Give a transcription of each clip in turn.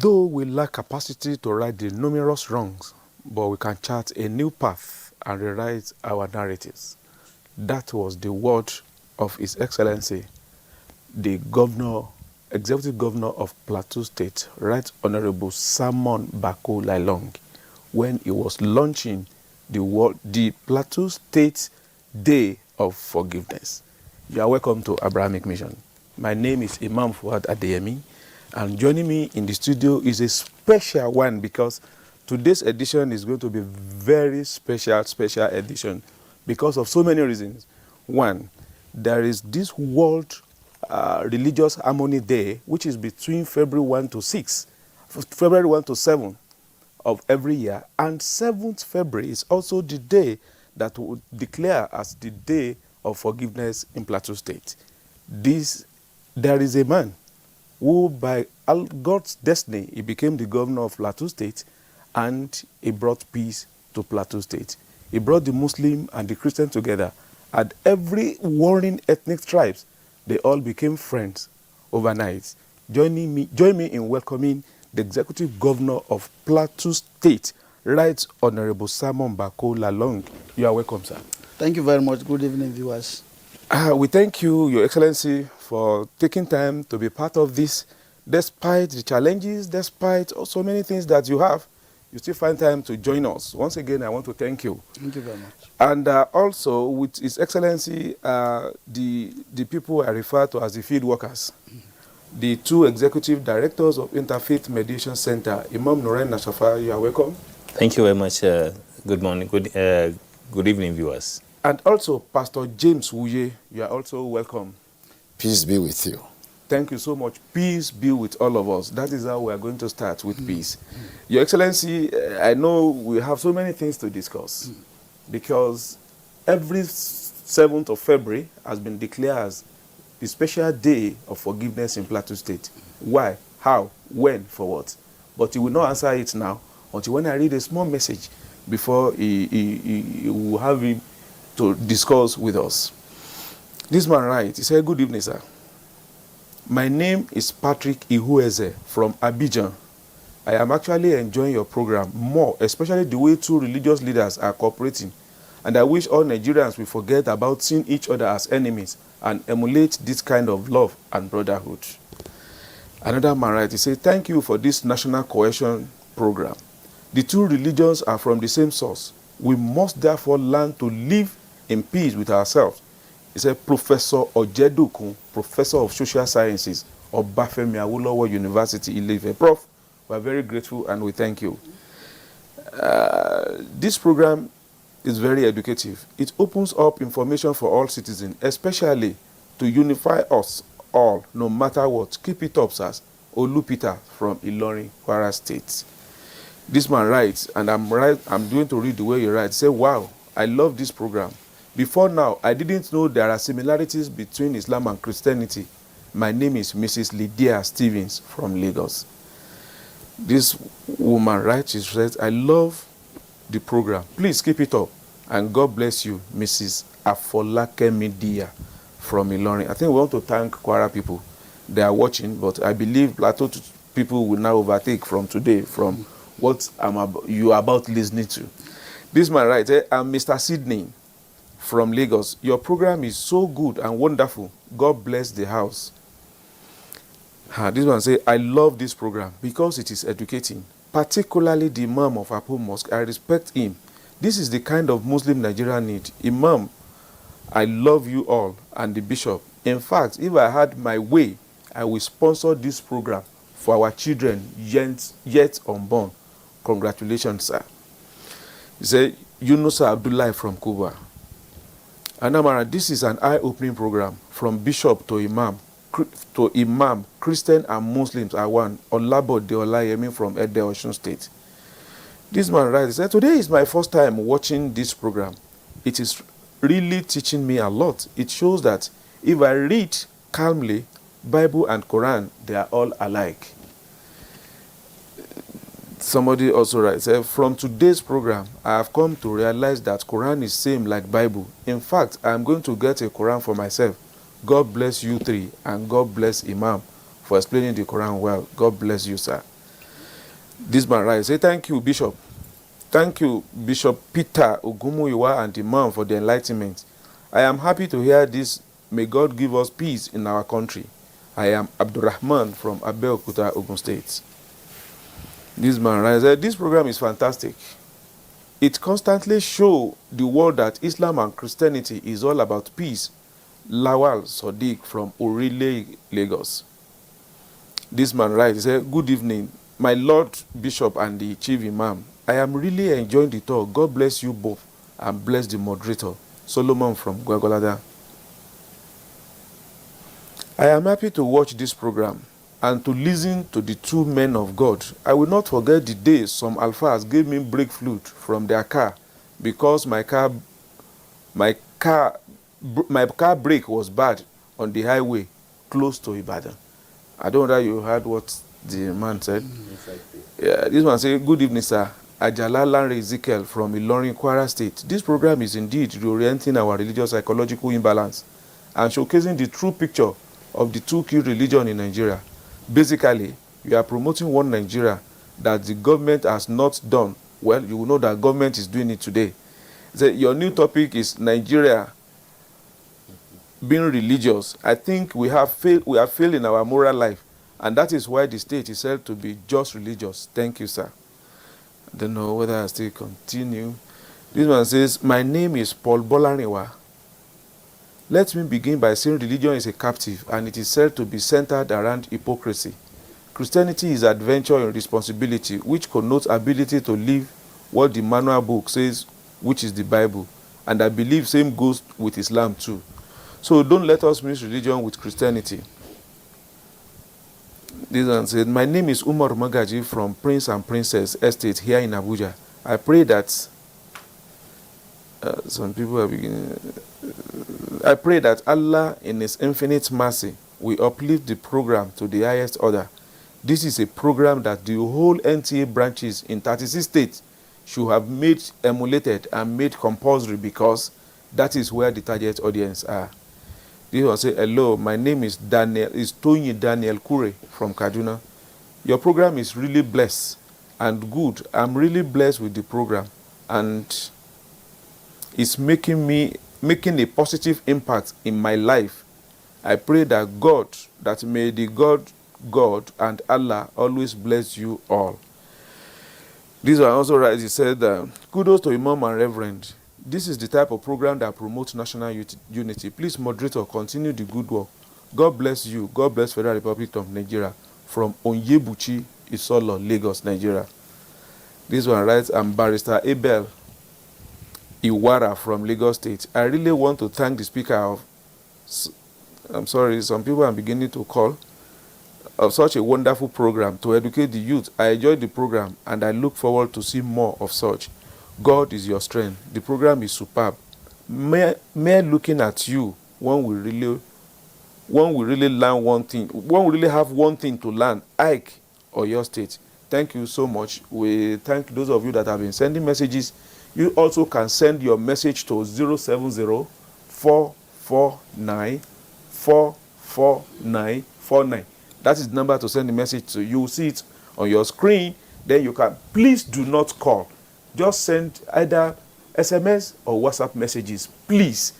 Though we lack capacity to right the numerous wrongs, but we can chart a new path and rewrite our narratives. That was the word of His Excellency, the Executive Governor of Plateau State, Right Honorable Simon Bako Lailong, when he was launching the Plateau State Day of Forgiveness. You are welcome to Abrahamic Mission. My name is Imam Fuad Adeyemi, and joining me in the studio is a special one because today's edition is going to be very special edition because of so many reasons. One, there is this World Religious Harmony Day, which is between February 1 to 7 of every year, and 7th February is also the day that will declare as the Day of Forgiveness in Plateau State. There is a man who, by God's destiny, he became the governor of Plateau State, and he brought peace to Plateau State. He brought the Muslim and the Christian together, and every warring ethnic tribes, they all became friends overnight. Join me in welcoming the Executive Governor of Plateau State, Right Honorable Simon Bako Lailong. You are welcome, sir. Thank you very much. Good evening, viewers. We thank you, Your Excellency, for taking time to be part of this. Despite the challenges, despite so many things that you have, you still find time to join us. Once again, I want to thank you. Thank you very much. And also, with His Excellency, the people I refer to as the field workers, the two executive directors of Interfaith Mediation Center, Imam Noren Nashafa, you are welcome. Thank you very much. Good morning, good evening, viewers. And also, Pastor James Wuye, you are also welcome. Peace be with you. Thank you so much. Peace be with all of us. That is how we are going to start, with peace. Your Excellency, I know we have so many things to discuss because every 7th of February has been declared as the special day of forgiveness in Plateau State. Why, how, when, for what? But he will not answer it now until when I read a small message before he will have him to discuss with us. This man writes, he said, "Good evening, sir. My name is Patrick Ihueze from Abuja. I am actually enjoying your program more, especially the way two religious leaders are cooperating. And I wish all Nigerians will forget about seeing each other as enemies and emulate this kind of love and brotherhood." Another man writes, he said, "Thank you for this national cohesion program. The two religions are from the same source. We must therefore learn to live in peace with ourselves." He said, Professor Ojedokun, Professor of Social Sciences of Bafemi Awolowo University, Ile-Ife. Prof, we are very grateful and we thank you. This program is very educative. It opens up information for all citizens, especially to unify us all, no matter what. Keep it up, sir. Olupita from Ilorin, Kwara State. This man writes, and I'm going to read the way he writes. Say, "Wow, I love this program. Before now, I didn't know there are similarities between Islam and Christianity. My name is Mrs. Lydia Stevens from Lagos." This woman writes, she says, "I love the program. Please keep it up. And God bless you, Mrs. Afolake Media from Ilorin." I think we want to thank Kwara people. They are watching, but I believe Plateau people will now overtake from today, from what you are about listening to. This man writes, "I'm Mr. Sydney from Lagos. Your program is so good and wonderful. God bless the house." This one says, "I love this program because it is educating, particularly the Imam of Apo Mosque. I respect him. This is the kind of Muslim Nigeria need. Imam, I love you all, and the Bishop. In fact, if I had my way, I will sponsor this program for our children yet unborn. Congratulations, sir." He said, "Yunusa Abdullah from Cuba. Anamara, this is an eye-opening program. From Bishop to Imam, Christian and Muslims are one. Olabo Deolayemi from Ede, Osun State." This man writes, he said, "Today is my first time watching this program. It is really teaching me a lot. It shows that if I read calmly, Bible and Quran, they are all alike." Somebody also writes, "From today's program, I have come to realize that Quran is same like Bible. In fact, I am going to get a Quran for myself. God bless you three, and God bless Imam for explaining the Quran well. God bless you, sir." This man writes, say, thank you, Bishop. Thank you, Bishop Peter Ogumuyiwa and the man for the enlightenment. I am happy to hear this. May God give us peace in our country. I am Abdurrahman from Abeokuta, Ogun State. This man writes, this program is fantastic. It constantly shows the world that Islam and Christianity is all about peace. Lawal Sadiq from Orile, Lagos. This man writes, he said, good evening, my Lord Bishop and the Chief Imam. I am really enjoying the talk. God bless you both and bless the moderator. Solomon from Gwagwalada. I am happy to watch this program and to listen to the two men of God. I will not forget the day some alphas gave me brake fluid from their car because my car brake was bad on the highway close to Ibadan. I don't know if you heard what the man said. Yeah, this one says, good evening, sir. Ajala Lanre Ezekiel from Ilorin, Kwara State. This program is indeed reorienting our religious psychological imbalance and showcasing the true picture of the two key religions in Nigeria. Basically, you are promoting one Nigeria that the government has not done. Well, you will know that government is doing it today. So your new topic is Nigeria being religious. I think we have failed in our moral life, and that is why the state is said to be just religious. Thank you, sir. I don't know whether I still continue. This one says, my name is Paul Bolaniwa. Let me begin by saying religion is a captive, and it is said to be centered around hypocrisy. Christianity is adventure and responsibility, which connotes ability to live what the manual book says, which is the Bible. And I believe same goes with Islam too. So don't let us mix religion with Christianity. This one said, my name is Umar Magaji from Prince and Princess Estate here in Abuja. I pray that some people are beginning. I pray that Allah in His infinite mercy will uplift the program to the highest order. This is a program that the whole NTA branches in 36 states should have made emulated and made compulsory because that is where the target audience are. This one say, hello, my name is Tony Daniel Kure from Kaduna. Your program is really blessed and good. I'm really blessed with the program, and it's making a positive impact in my life. I pray that may the God and Allah always bless you all. This one also writes, he said, kudos to Imam and Reverend. This is the type of program that promotes national unity. Please, moderator, continue the good work. God bless you. God bless Federal Republic of Nigeria. From Onyebuchi, Isolo, Lagos, Nigeria. This one writes, I'm Barrister Abel Iwara from Lagos State. I really want to thank the speaker I'm sorry, some people are beginning to call, of such a wonderful program to educate the youth. I enjoyed the program and I look forward to see more of such. God is your strength. The program is superb. Mere looking at you, one will really learn one thing. One will really have one thing to learn. Ike or your state. Thank you so much. We thank those of you that have been sending messages. You also can send your message to 070-449-44949. That is the number to send the message to. You will see it on your screen. Then you can, please do not call. Just send either SMS or WhatsApp messages, please.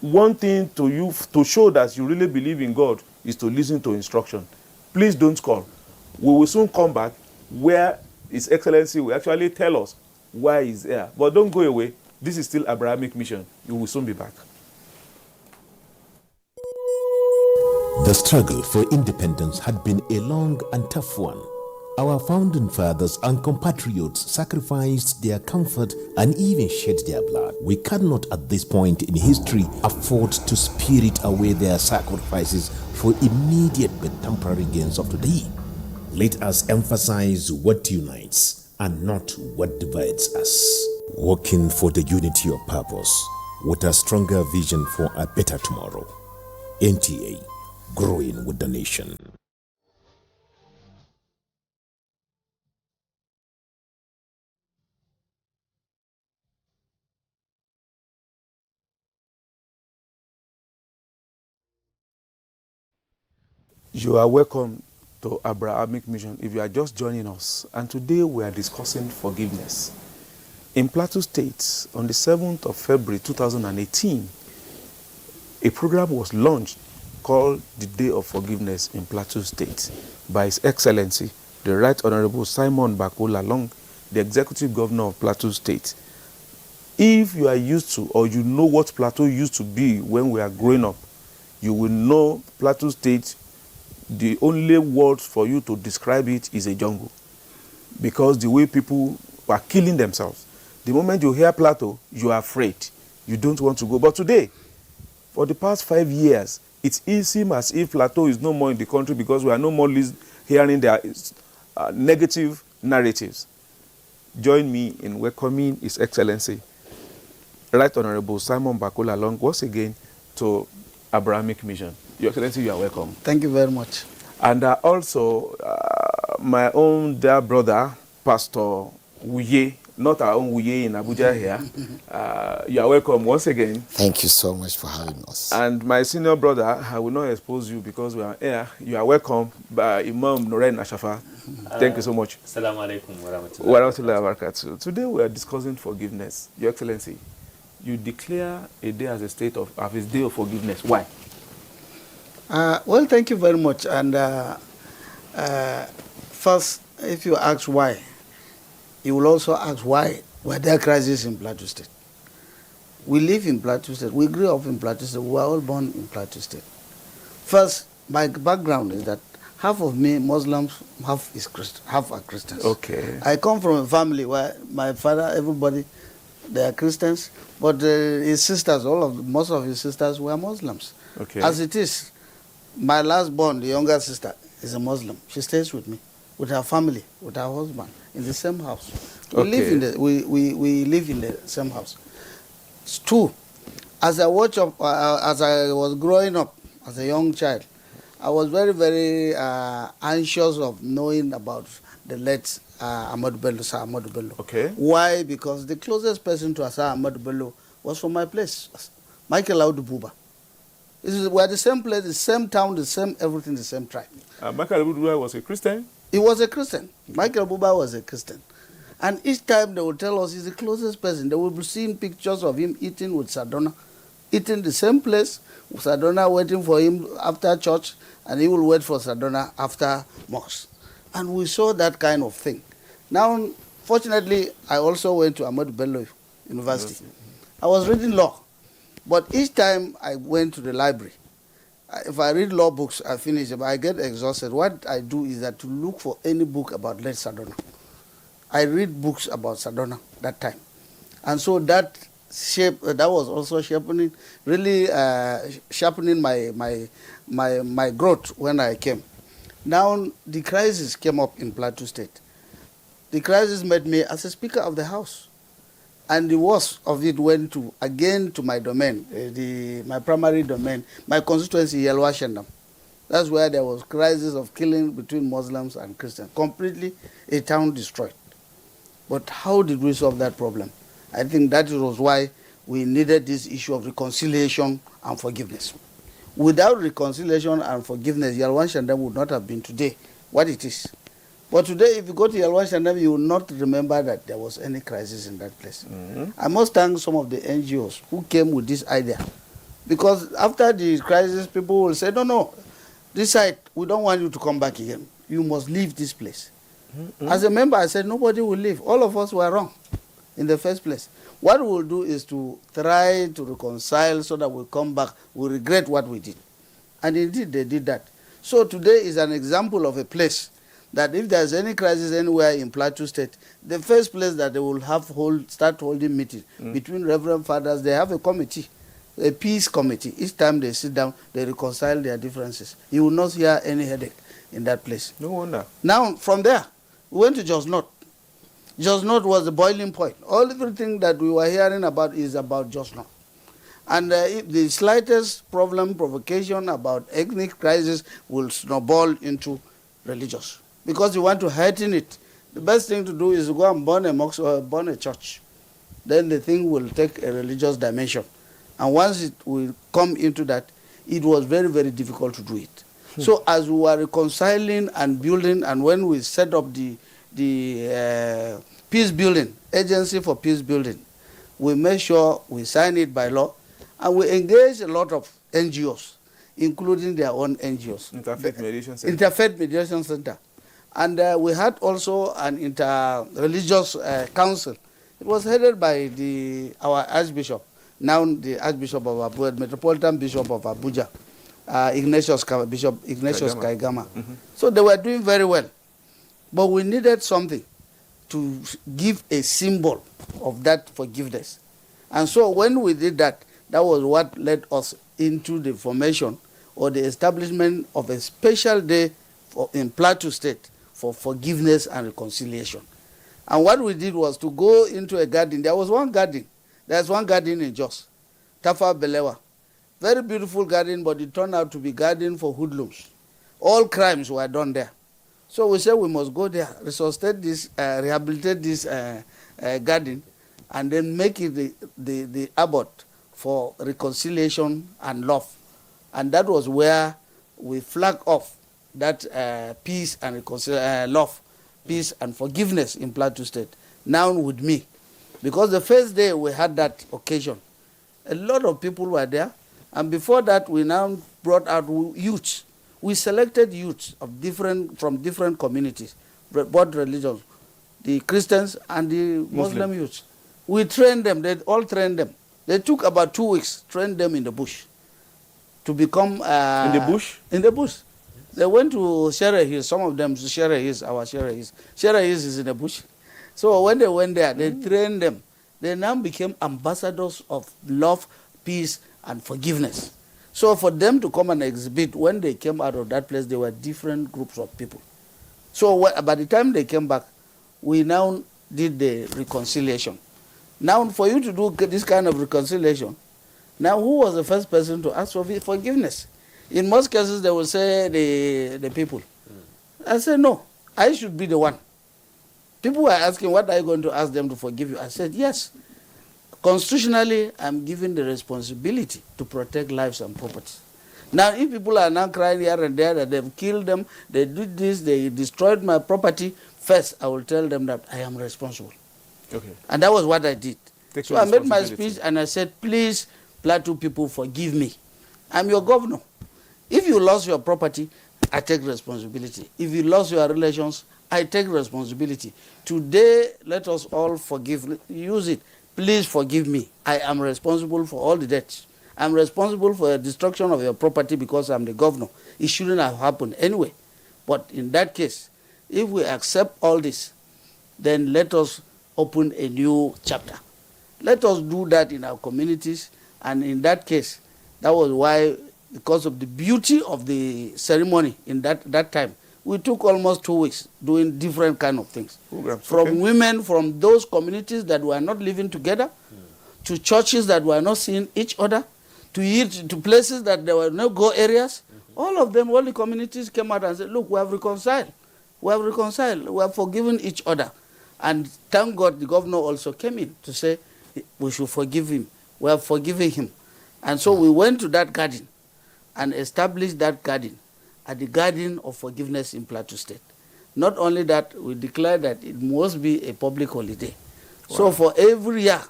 One thing to you to show that you really believe in God is to listen to instruction. Please don't call. We will soon come back where His Excellency will actually tell us why He's here. But don't go away. This is still Abrahamic mission. You will soon be back. The struggle for independence had been a long and tough one. Our founding fathers and compatriots sacrificed their comfort and even shed their blood. We cannot at this point in history afford to spirit away their sacrifices for immediate but temporary gains of today. Let us emphasize what unites and not what divides us. Working for the unity of purpose with a stronger vision for a better tomorrow. NTA, growing with the nation. You are welcome to Abrahamic Mission if you are just joining us. And today we are discussing forgiveness. In Plateau State, on the 7th of February 2018, a program was launched called the Day of Forgiveness in Plateau State by His Excellency, the Right Honorable Simon Bakola Long, the Executive Governor of Plateau State. If you are used to, or you know what Plateau used to be when we are growing up, you will know Plateau State, the only word for you to describe it is a jungle. Because the way people were killing themselves. The moment you hear Plateau, you are afraid. You don't want to go. But today, for the past 5 years, it seems as if Plateau is no more in the country because we are no more hearing their negative narratives. Join me in welcoming His Excellency, Right Honorable Simon Bakola Long, once again to Abrahamic Mission. Your Excellency, you are welcome. Thank you very much. And also, my own dear brother, Pastor Wuye, not our own Wuye in Abuja here. You are welcome once again. Thank you so much for having us. And my senior brother, I will not expose you because we are here. You are welcome by Imam Noren Ashafa. Thank you so much. Assalamu alaikum wa rahmatullahi Wa rahmatullahi wa barakatuh. Today we are discussing forgiveness. Your Excellency, you declare a day as a state of a day of forgiveness. Why? Well, thank you very much. And first, if you ask why, you will also ask why were there crises in Plateau State. We live in Plateau State. We grew up in Plateau State. We were all born in Plateau State. First, my background is that half of me Muslims, half are Christians. Okay. I come from a family where my father, everybody, they are Christians, but his sisters, most of his sisters were Muslims. Okay. As it is, my last born, the younger sister, is a Muslim. She stays with me, with her family, with her husband, in the same house. We live in the same house. It's two. As I was growing up as a young child, I was very, very anxious of knowing about the late Sir Ahmadu Bello. Okay. Why? Because the closest person to Sir Ahmadu Bello was from my place, Michael Audu Buba. We are the same place, the same town, the same everything, the same tribe. Michael Abuja was a Christian? He was a Christian. Michael Buba was a Christian. And each time they would tell us he's the closest person. They will be seeing pictures of him eating with Sadona, eating the same place, with Sadona waiting for him after church, and he will wait for Sadona after mosque. And we saw that kind of thing. Now, fortunately, I also went to Ahmadu Bello University. I was reading law. But each time I went to the library, if I read law books, I finish them, I get exhausted. What I do is that to look for any book about late Sadona. I read books about Sadona that time. And so that was also sharpening my growth when I came. Now the crisis came up in Plateau State. The crisis met me as a Speaker of the House. And the worst of it went again to my domain, my primary domain, my constituency, Yelwa Shandam. That's where there was crisis of killing between Muslims and Christians. Completely a town destroyed. But how did we solve that problem? I think that was why we needed this issue of reconciliation and forgiveness. Without reconciliation and forgiveness, Yelwa Shandam would not have been today what it is. But today, if you go to Yelwa Shandam, you will not remember that there was any crisis in that place. Mm-hmm. I must thank some of the NGOs who came with this idea. Because after the crisis, people will say, no, this side, we don't want you to come back again. You must leave this place. Mm-hmm. As a member, I said, nobody will leave. All of us were wrong in the first place. What we'll do is to try to reconcile so that we'll come back, we'll regret what we did. And indeed, they did that. So today is an example of a place that if there's any crisis anywhere in Plateau State, the first place that they will start holding meetings between Reverend Fathers, they have a committee, a peace committee. Each time they sit down, they reconcile their differences. You will not hear any headache in that place. No wonder. Now, from there, we went to Jos North. Jos North was the boiling point. Everything that we were hearing about is about Jos North. And if the slightest problem, provocation about ethnic crisis will snowball into religious. Because you want to heighten it, the best thing to do is to go and burn a mosque or burn a church. Then the thing will take a religious dimension. And once it will come into that, it was very, very difficult to do it. So as we were reconciling and building, and when we set up the peace building, agency for peace building, we made sure we sign it by law, and we engaged a lot of NGOs, including their own NGOs. Interfaith Mediation Center. Interfaith Mediation Center. And we had also an inter-religious council. It was headed by our Archbishop, now the Archbishop of Abuja, Metropolitan Bishop of Abuja, Bishop Ignatius Kaigama. So they were doing very well. But we needed something to give a symbol of that forgiveness. And so when we did that, that was what led us into the formation or the establishment of a special day in Plateau State for forgiveness and reconciliation. And what we did was to go into a garden. There was one garden. There's one garden in Jos, Tafa Belewa. Very beautiful garden, but it turned out to be garden for hoodlums. All crimes were done there. So we said we must go there, resuscitate this, rehabilitate this garden, and then make it the abbot for reconciliation and love. And that was where we flagged off that peace and love, peace and forgiveness in Plateau State, now with me. Because the first day we had that occasion, a lot of people were there. And before that, we now brought out youth. We selected youth from different communities, both religions, the Christians and the Muslim youth. We trained them, they all trained them. They took about 2 weeks, trained them in the bush to become... in the bush? In the bush. They went to Sierra Hills, some of them to Sierra Hills, our Sierra Hills. Sierra Hills is in the bush. So when they went there, they trained them. They now became ambassadors of love, peace, and forgiveness. So for them to come and exhibit, when they came out of that place, they were different groups of people. So by the time they came back, we now did the reconciliation. Now for you to do this kind of reconciliation, now who was the first person to ask for forgiveness? In most cases, they will say the people. I said, no, I should be the one. People were asking, what are you going to ask them to forgive you? I said, yes. Constitutionally, I'm given the responsibility to protect lives and property. Now, if people are now crying here and there that they've killed them, they did this, they destroyed my property, first I will tell them that I am responsible. Okay. And that was what I did. Take So I made my speech and I said, please, Plateau people, forgive me. I'm your governor. If you lost your property, I take responsibility. If you lost your relations, I take responsibility. Today, let us all forgive, use it. Please forgive me. I am responsible for all the debts. I'm responsible for the destruction of your property because I'm the governor. It shouldn't have happened anyway. But in that case, if we accept all this, then let us open a new chapter. Let us do that in our communities. And in that case, that was why, because of the beauty of the ceremony in that time, we took almost 2 weeks doing different kind of things. Programs, from women, from those communities that were not living together, to churches that were not seeing each other, to places that there were no go areas. All of them, all the communities came out and said, look, we have reconciled. We have reconciled. We have forgiven each other. And thank God the governor also came in to say we should forgive him. We have forgiven him. And so we went to that garden and established that garden at the Garden of Forgiveness in Plateau State. Not only that, we declared that it must be a public holiday. Wow. So for every year,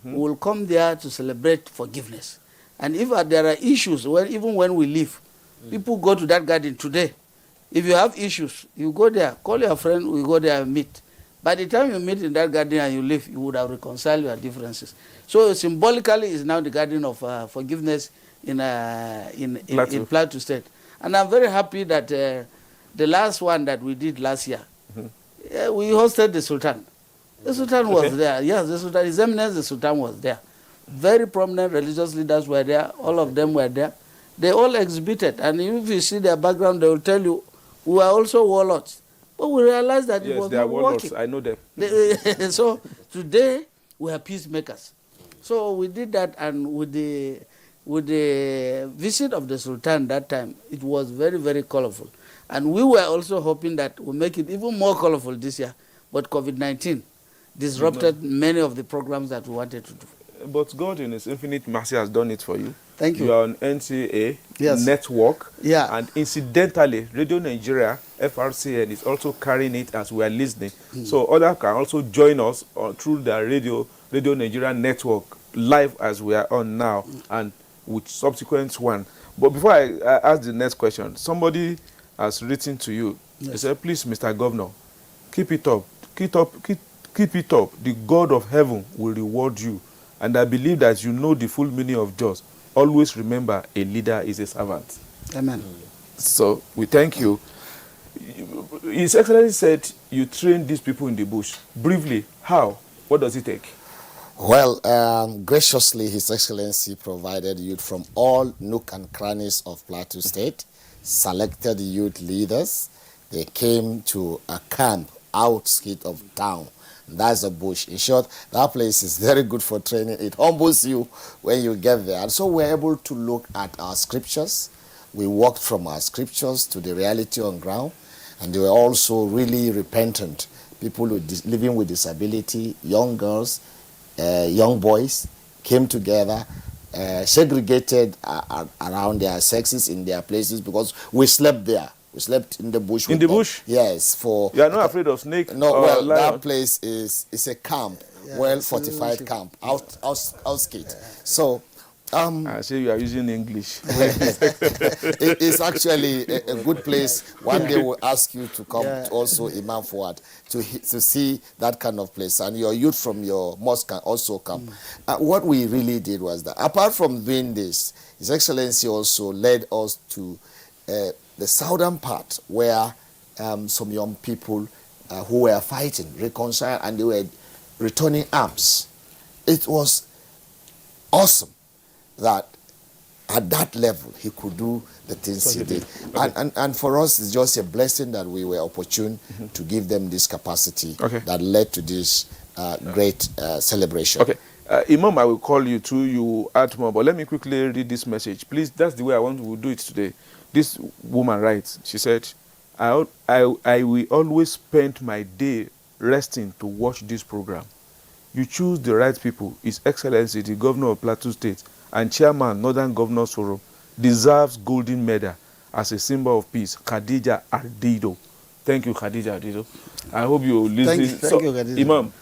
we will come there to celebrate forgiveness. And if there are issues, even when we leave, people go to that garden today. If you have issues, you go there, call your friend, we go there and meet. By the time you meet in that garden and you leave, you would have reconciled your differences. So symbolically, it's now the Garden of Forgiveness in Plateau State. And I'm very happy that the last one that we did last year, we hosted the Sultan. The Sultan was there. Yes, the Sultan, His Eminence, the Sultan was there. Very prominent religious leaders were there. All of them were there. They all exhibited. And if you see their background, they will tell you, we are also warlords. But we realized that it was not working. I know them. So today, we are peacemakers. So we did that, and with the visit of the Sultan that time, it was very, very colorful. And we were also hoping that we'll make it even more colorful this year. But COVID-19 disrupted many of the programs that we wanted to do. But God in His infinite mercy has done it for you. Thank you. You are on NTA Yes. network. Yeah. And incidentally, Radio Nigeria, FRCN, is also carrying it as we are listening. So others can also join us through the Radio Nigeria network live as we are on now and with subsequent one. But before I ask the next question, somebody has written to you. Yes. He said, please, Mr. Governor, keep it up. Keep it up. The God of heaven will reward you. And I believe that you know the full meaning of just. Always remember, a leader is a servant. Amen. So we thank you. His Excellency said you train these people in the bush. Briefly, how? What does it take? Well, graciously, His Excellency provided youth from all nook and crannies of Plateau State, selected youth leaders. They came to a camp outskirts of town. That's a bush. In short, that place is very good for training. It humbles you when you get there. And so we're able to look at our scriptures. We walked from our scriptures to the reality on ground. And they were also really repentant. People living with disability, young girls, young boys came together, segregated around their sexes in their places because we slept there. We slept in the bush. In the bush? Yes. You are not afraid of snake? No, well, lion? that place is a camp, Yeah, well-fortified camp, outskirts. So, I say you are using English. it is actually a good place. One day we'll ask you to come Yeah. to also Imam Fuad to see that kind of place. And your youth from your mosque can also come. What we really did was that, apart from doing this, His Excellency also led us to the southern part where some young people who were fighting reconciled and they were returning arms. It was awesome that at that level he could do the things he did. Okay. And for us, it's just a blessing that we were opportune to give them this capacity that led to this great celebration. Okay. Imam, I will call you too. You add more, but let me quickly read this message. Please, that's the way I want to do it today. This woman writes, she said, I will always spend my day resting to watch this program. You choose the right people. His Excellency, the Governor of Plateau State and Chairman, Northern Governors Forum, deserves golden medal as a symbol of peace. Khadija Ardido. Thank you, Khadija Ardido. I hope you listen. Thank you, Khadija. Imam.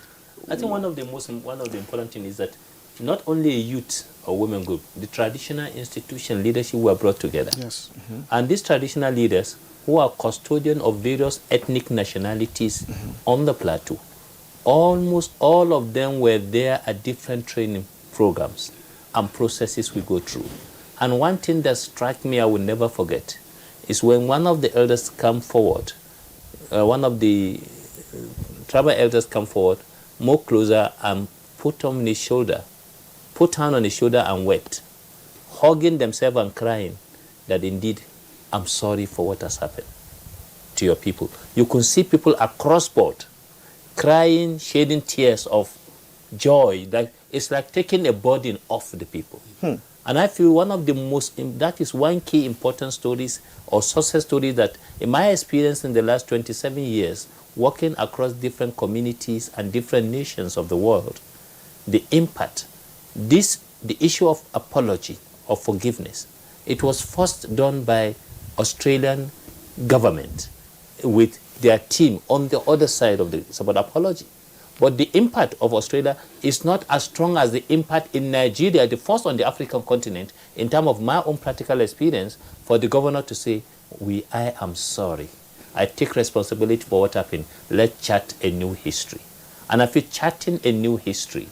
I think one of the important things is that not only a youth or women group, the traditional institution leadership were brought together. Yes. And these traditional leaders who are custodian of various ethnic nationalities on the plateau, almost all of them were there at different training programs and processes we go through. And one thing that struck me I will never forget is when one of the elders come forward, one of the tribal elders come forward, more closer and put hand on his shoulder and wept, hugging themselves and crying that indeed, I'm sorry for what has happened to your people. You can see people across board crying, shedding tears of joy. It's like taking a burden off the people. And I feel one of the that is one key important stories or success story that in my experience in the last 27 years, working across different communities and different nations of the world, the impact, the issue of apology or forgiveness, it was first done by Australian government with their team on the other side of it's about apology. But the impact of Australia is not as strong as the impact in Nigeria, the first on the African continent, in terms of my own practical experience, for the governor to say, I am sorry. I take responsibility for what happened. Let's chart a new history. And I feel charting a new history,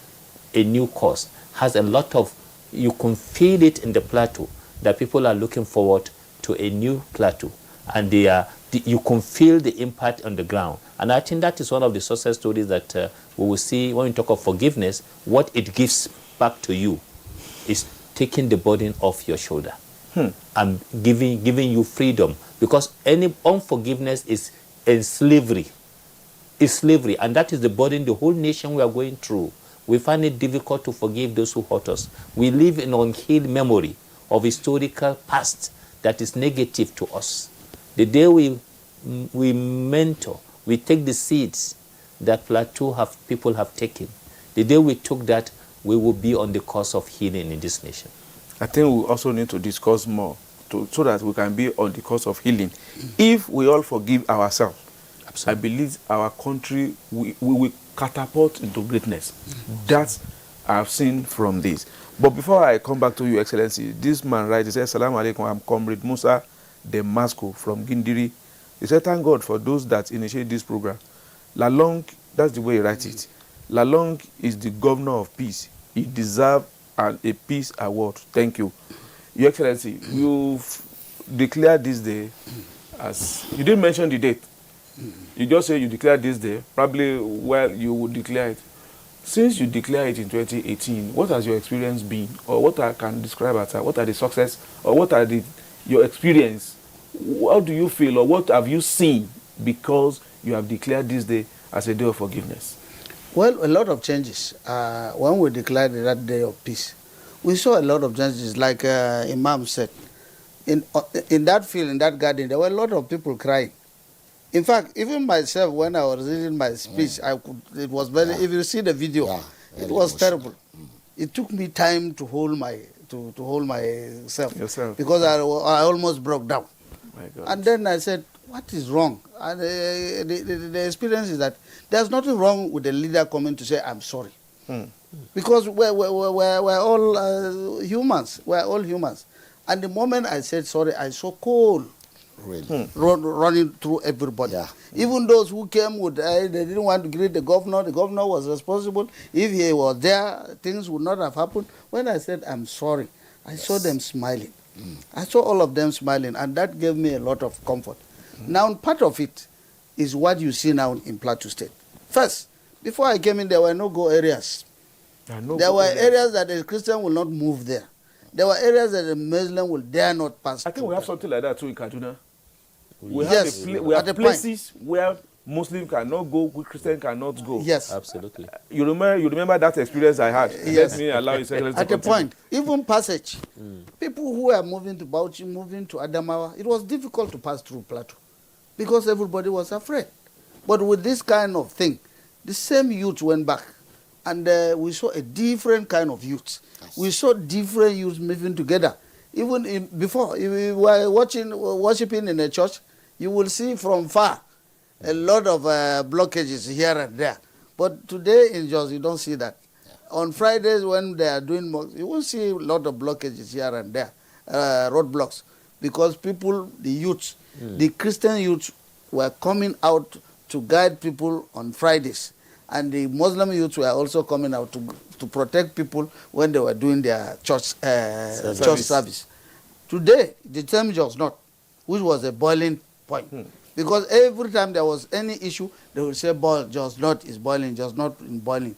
a new course, has a lot of, you can feel it in the plateau, that people are looking forward to a new plateau. And you can feel the impact on the ground. And I think that is one of the success stories that we will see when we talk of forgiveness. What it gives back to you is taking the burden off your shoulder and giving you freedom. Because any unforgiveness is slavery. It's slavery. And that is the burden the whole nation we are going through. We find it difficult to forgive those who hurt us. We live in unhealed memory of historical past that is negative to us. The day we mentor, we take the seeds that Plateau people have taken. The day we took that, we will be on the course of healing in this nation. I think we also need to discuss more so that we can be on the course of healing. If we all forgive ourselves, I believe our country we will catapult into greatness. That's I've seen from this. But before I come back to you, Excellency, this man writes, he says, Assalamu alaikum, I'm Comrade Musa Demasco from Gindiri. He said, thank God for those that initiate this program. Lalong, that's the way he writes it. Lalong is the governor of peace. He deserves a peace award. Thank you. Your Excellency, you've declared this day as, you didn't mention the date. You just say you declared this day, probably where you would declare it. Since you declared it in 2018, what has your experience been? Or what I can describe as what are the success, or what are your experience? How do you feel, or what have you seen because you have declared this day as a day of forgiveness? Well, a lot of changes. When we declared that day of peace, we saw a lot of changes, like Imam said. In that field, in that garden, there were a lot of people crying. In fact, even myself, when I was reading my speech, it was very, if you see the video, it was terrible. It took me time to hold myself. Yourself. Because I almost broke down. My God. And then I said, what is wrong? And the experience is that there's nothing wrong with the leader coming to say, I'm sorry. Because we're all humans. We're all humans. And the moment I said sorry, I saw cold running through everybody. Yeah. Even those who came with, they didn't want to greet the governor. The governor was responsible. If he was there, things would not have happened. When I said, I'm sorry, I saw them smiling. I saw all of them smiling, and that gave me a lot of comfort. Now, part of it is what you see now in Plateau State. First, before I came in, there were no-go areas. There were areas that a Christian will not move there. There were areas that a Muslim will dare not pass. I think we have something like that too in Kaduna. We Yes, have places where Muslim cannot go, Christian cannot go. Yes. Absolutely. You remember that experience I had? Yes. Let me allow you to At the point, even passage, people who were moving to Bauchi, moving to Adamawa, it was difficult to pass through Plateau because everybody was afraid. But with this kind of thing, the same youth went back, and we saw a different kind of youth. Yes. We saw different youth moving together. Even before, if we were worshiping in a church, you will see from far a lot of blockages here and there. But today in Jos, you don't see that. Yeah. On Fridays when they are doing more, you will see a lot of blockages here and there, roadblocks, because people, the youth, the Christian youth were coming out to guide people on Fridays. And the Muslim youth were also coming out to protect people when they were doing their church service. Today, the term Jos Not, which was a boiling point. Because every time there was any issue, they would say, Jos Not is boiling, Jos Not is boiling.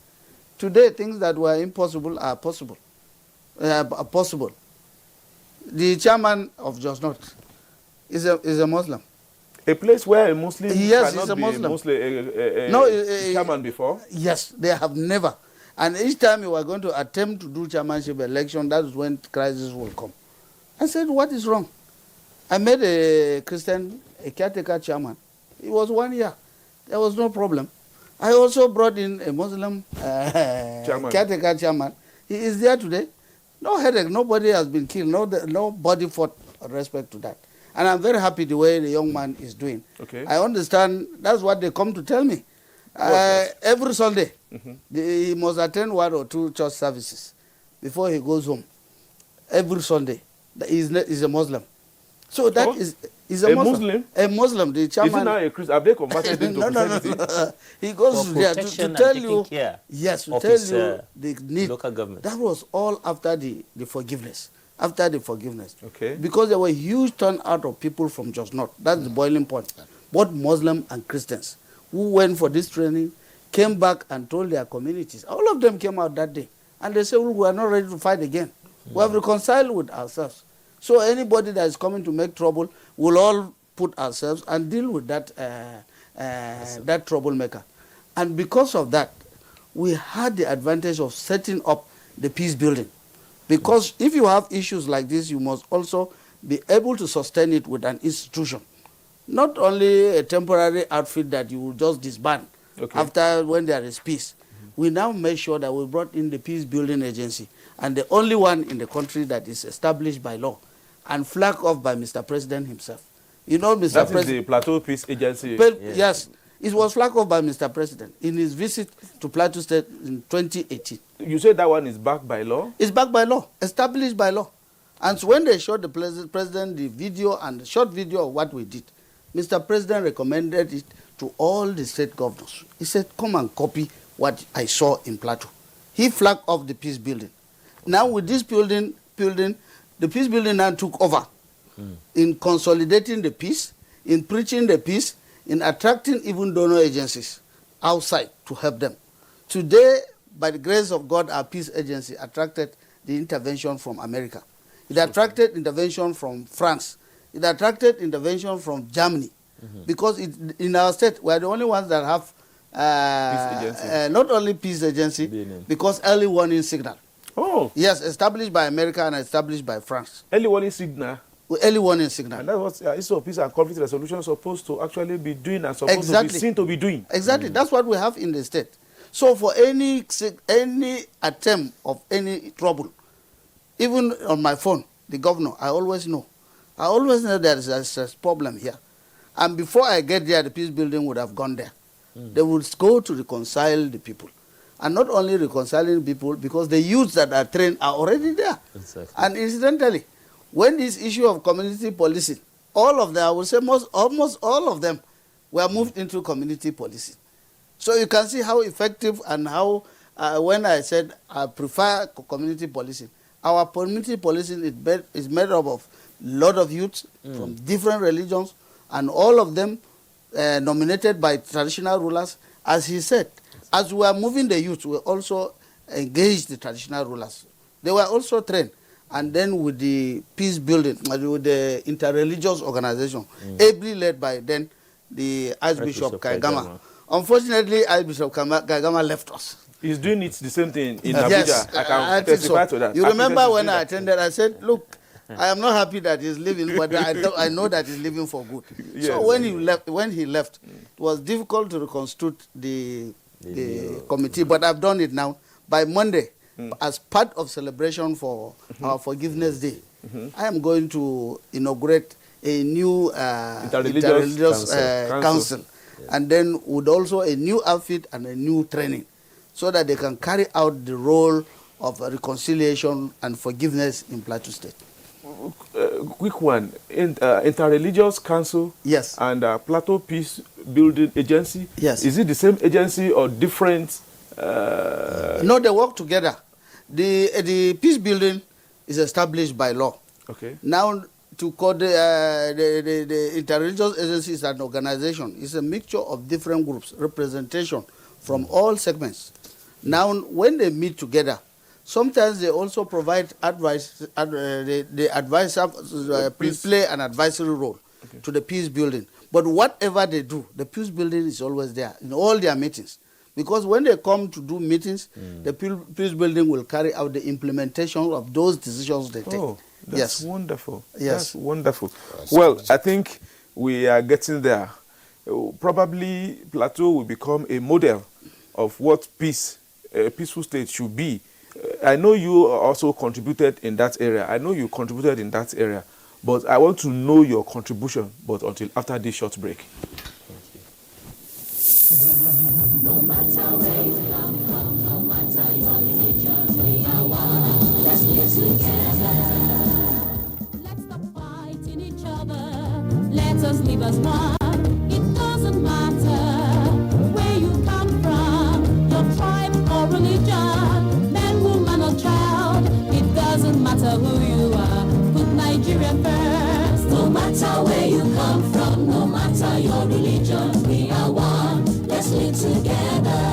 Today, things that were impossible are possible. The chairman of Jos Not is a Muslim. A place where a Muslim cannot be Muslim. A chairman before? Yes, they have never. And each time you are going to attempt to do chairmanship election, that is when crisis will come. I said, what is wrong? I made a Christian, a caretaker chairman. It was 1 year. There was no problem. I also brought in a Muslim caretaker chairman. He is there today. No headache. Nobody has been killed. Nobody fought respect to that. And I'm very happy the way the young man is doing. Okay. I understand. That's what they come to tell me. Every Sunday, he must attend 1 or 2 church services before he goes home. Every Sunday. He's a Muslim. So that is a Muslim. A Muslim, the chairman. Is he now a Christian? Have they converted into Christianity? No. He goes there to tell you. Yes, to tell you the need. Local government. That was all after the forgiveness. After the forgiveness. Okay. Because there were huge turnout of people from Jos North. That's the boiling point. Both Muslim and Christians who went for this training came back and told their communities. All of them came out that day. And they said, well, we are not ready to fight again. We have reconciled with ourselves. So anybody that is coming to make trouble, we'll all put ourselves and deal with that that troublemaker. And because of that, we had the advantage of setting up the peace building. Because if you have issues like this, you must also be able to sustain it with an institution. Not only a temporary outfit that you will just disband after when there is peace. We now make sure that we brought in the peace building agency. and the only one in the country that is established by law and flagged off by Mr. President himself. You know, Mr. That is President. the Plateau Peace Agency. Yes, it was flagged off by Mr. President in his visit to Plateau State in 2018. You say that one is backed by law? It's backed by law, established by law. And so when they showed the president the video and the short video of what we did, Mr. President recommended it to all the state governors. He said, come and copy what I saw in Plateau. He flagged off the peace building. Now with this building, the peace building now took over in consolidating the peace, in preaching the peace, in attracting even donor agencies outside to help them. Today, by the grace of God, our peace agency attracted the intervention from America. It attracted intervention from France. It attracted intervention from Germany. Because in our state, we are the only ones that have not only peace agency, because early warning signal. Oh. Yes, established by America and established by France. Early warning signal. Early warning signal. And that's what Institute of Peace and Conflict Resolution is supposed to actually be doing and supposed to be seen to be doing. Exactly. That's what we have in the state. So for any attempt of any trouble, even on my phone, the governor, I always know. I always know there is a problem here. And before I get there, the peace building would have gone there. They would go to reconcile the people. And not only reconciling people, because the youths that are trained are already there. Exactly. And incidentally, when this issue of community policing, all of them, I would say almost all of them were moved into community policing. So you can see how effective and how, when I said I prefer community policing, our community policing is made up of a lot of youths from different religions, and all of them nominated by traditional rulers. As he said, as we are moving the youth, we also engaged the traditional rulers. They were also trained. And then with the peace building, with the interreligious organization, ably led by then the Archbishop Kaigama. Unfortunately, Archbishop Kaigama left us. He's doing it the same thing in Abuja. Yes, I can testify to that. You remember when I attended, I said, look, I am not happy that he's leaving, but I know that he's leaving for good. Yes. So when he left, it was difficult to reconstitute the committee, but I've done it now. By Monday, as part of celebration for our Forgiveness Day, I am going to inaugurate a new interreligious council. And then with also a new outfit and a new training, so that they can carry out the role of reconciliation and forgiveness in Plateau State. Quick one, Interreligious Council, yes, and Plateau Peace Building Agency, yes. Is it the same agency or different? No, they work together. The peace building is established by law. Okay. Now, to call the interreligious agency is an organization. It's a mixture of different groups, representation from all segments. Now, when they meet together, sometimes they also provide advice. They play an advisory role to the peace building. But whatever they do, the peace building is always there in all their meetings. Because when they come to do meetings, the peace building will carry out the implementation of those decisions they take. Oh, that's wonderful. Yes. That's wonderful. Well, I think we are getting there. Probably Plateau will become a model of what a peaceful state should be. I know you also contributed in that area. But I want to know your contribution, but until after this short break. No matter where you come from, no matter your religion, we are one. Let's live together. Let's stop fighting each other. Let us live as one. It doesn't matter where you come from, your tribe or religion, man, woman or child. It doesn't matter who you are. Put Nigeria first. No matter where you come from, no matter your religion, we are one. Let's live together.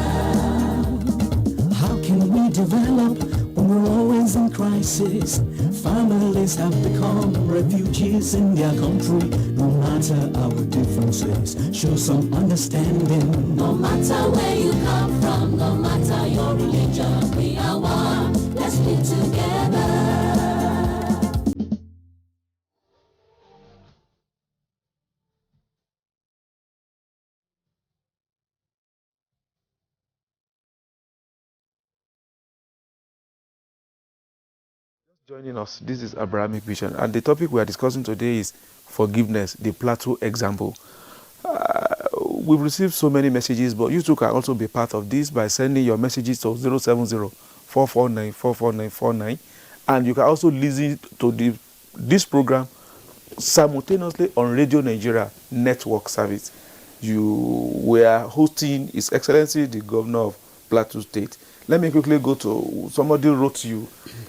How can we develop when we're always in crisis? Families have become refugees in their country. No matter our differences, show some understanding. No matter where you come from, no matter your religion, we are one. Let's live together. Joining us, this is Abrahamic Vision, and the topic we are discussing today is forgiveness, the Plateau example. We've received so many messages, but you too can also be part of this by sending your messages to 070-449-44949, and you can also listen to this program simultaneously on Radio Nigeria network service. We are hosting His Excellency the Governor of Plateau State. Let me quickly go to somebody wrote to you.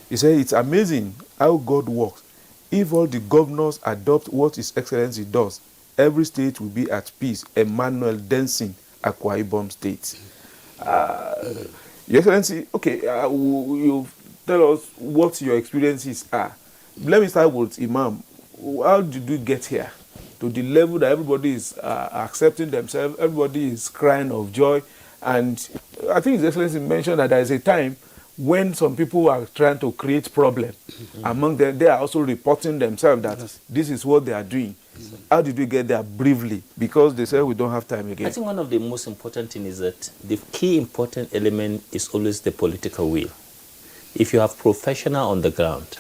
He said it's amazing how God works. If all the governors adopt what His Excellency does, every state will be at peace. Emmanuel Denson, Akwa Ibom State. Your Excellency, okay, you tell us what your experiences are. Let me start with Imam. How did you get here? To the level that everybody is accepting themselves, everybody is crying of joy. And I think His Excellency mentioned that there is a time when some people are trying to create problems. Among them, they are also reporting themselves that this is what they are doing. How did we get there briefly? Because they say we don't have time again. I think one of the most important things is that the key important element is always the political will. If you have professional on the ground,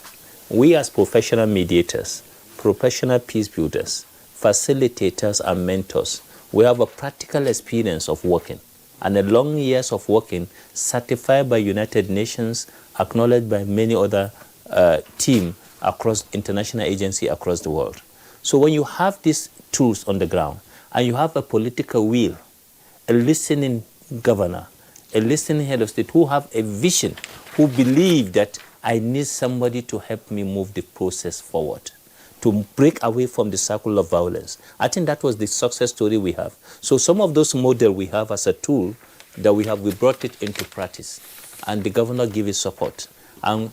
we as professional mediators, professional peace builders, facilitators and mentors, we have a practical experience of working and a long years of working, certified by United Nations, acknowledged by many other teams across international agencies across the world. So when you have these tools on the ground and you have a political will, a listening governor, a listening head of state who have a vision, who believe that I need somebody to help me move the process forward, to break away from the cycle of violence. I think that was the success story we have. So some of those models we have as a tool that we brought it into practice. And the governor gave his support. And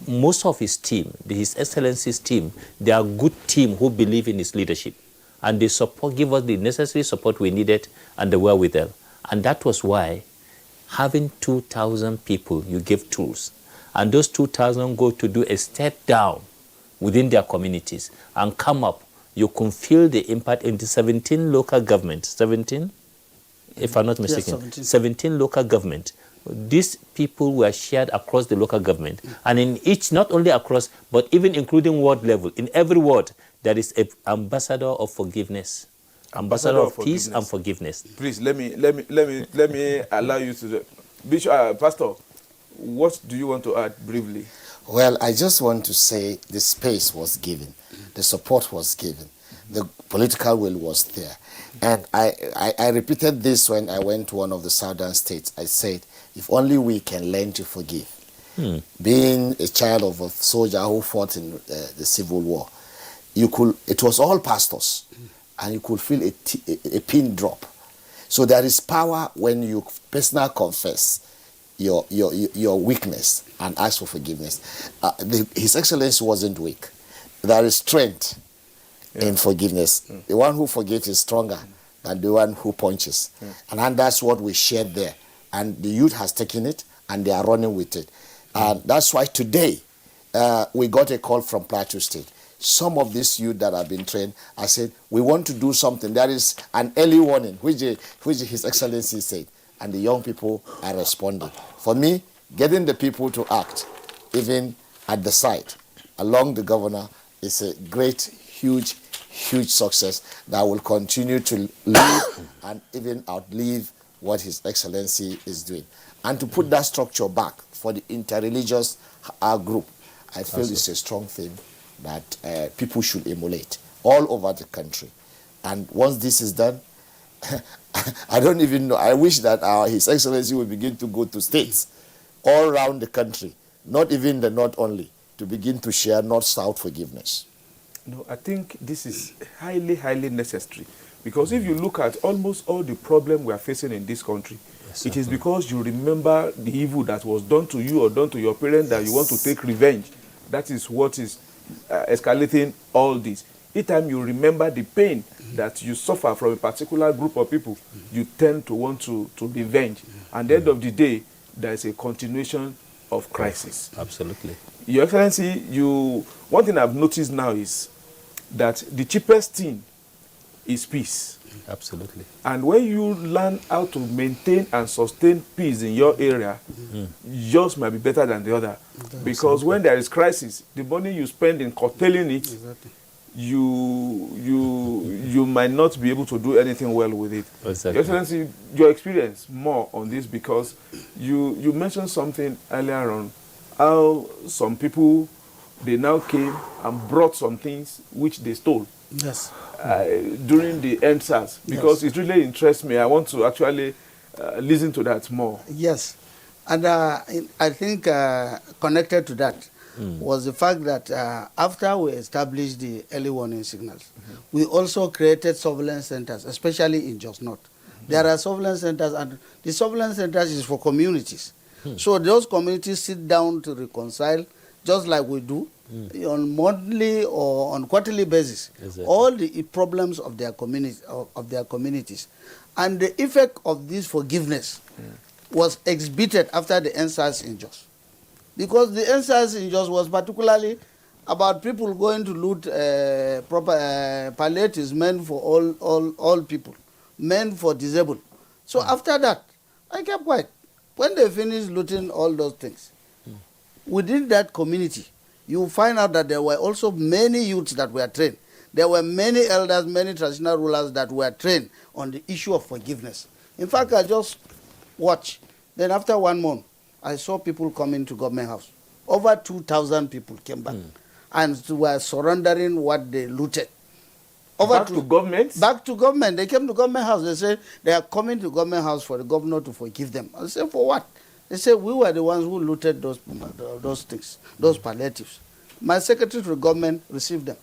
most of his team, His Excellency's team, they are good team who believe in his leadership. And they give us the necessary support we needed and the wherewithal. And that was why having 2,000 people, you give tools. And those 2,000 go to do a step down within their communities and come up. You can feel the impact in the 17 local governments. 17? If I'm not mistaken. Yes, 17 local government. These people were shared across the local government. And in each, not only across, but even including ward level, in every ward, there is an ambassador of forgiveness. Ambassador of peace and forgiveness. Please, let me allow you to... Bishop, Pastor, what do you want to add briefly? Well, I just want to say the space was given, the support was given, the political will was there. And I repeated this when I went to one of the southern states. I said, if only we can learn to forgive. Being a child of a soldier who fought in the Civil War, it was all pastors, and you could feel a pin drop. So there is power when you personally confess your weakness and ask for forgiveness. His Excellency wasn't weak. There is strength in forgiveness. The one who forgives is stronger than the one who punches. And that's what we shared there. And the youth has taken it and they are running with it. And that's why today we got a call from Plateau State. Some of these youth that have been trained, I said, we want to do something. There is an early warning, which His Excellency said. And the young people are responding. For me, getting the people to act, even at the site, along the governor, is a great, huge success that will continue to live and even outlive what His Excellency is doing. And to put that structure back for the interreligious group, I feel it's a strong thing that people should emulate all over the country. And once this is done, I don't even know. I wish that His Excellency will begin to go to states all around the country, not even the north only, to begin to share north-south forgiveness. No, I think this is highly necessary. Because if you look at almost all the problems we are facing in this country, it is because you remember the evil that was done to you or done to your parents that you want to take revenge. That is what is escalating all this. Each time you remember the pain that you suffer from a particular group of people, you tend to want to revenge. And at the end of the day, there is a continuation of crisis. Absolutely. Your Excellency, one thing I've noticed now is that the cheapest thing is peace. Absolutely. And when you learn how to maintain and sustain peace in your area, yours might be better than the other. Because when there is crisis, the money you spend in curtailing it, you might not be able to do anything well with it. Exactly. Your Excellency, your experience more on this, because you mentioned something earlier on, how some people, they now came and brought some things which they stole. Yes. During the NSAS, because it really interests me. I want to actually listen to that more. Yes. And I think connected to that was the fact that after we established the early warning signals, we also created surveillance centers, especially in Jos North. There are surveillance centers, and the surveillance centers is for communities. So those communities sit down to reconcile, just like we do, on monthly or on quarterly basis, all the problems of their communities. And the effect of this forgiveness was exhibited after the NSAS in Jos. Because the NSAS in Jos was particularly about people going to loot palliatives meant for all people, meant for disabled. So after that, I kept quiet. When they finished looting all those things, within that community, you find out that there were also many youths that were trained. There were many elders, many traditional rulers that were trained on the issue of forgiveness. In fact, I just watched. Then after 1 month, I saw people coming to government house. Over 2,000 people came back and were surrendering what they looted. Back to government? Back to government. They came to government house. They said they are coming to government house for the governor to forgive them. I said, for what? They said, we were the ones who looted those things, those palliatives. My secretary to the government received them.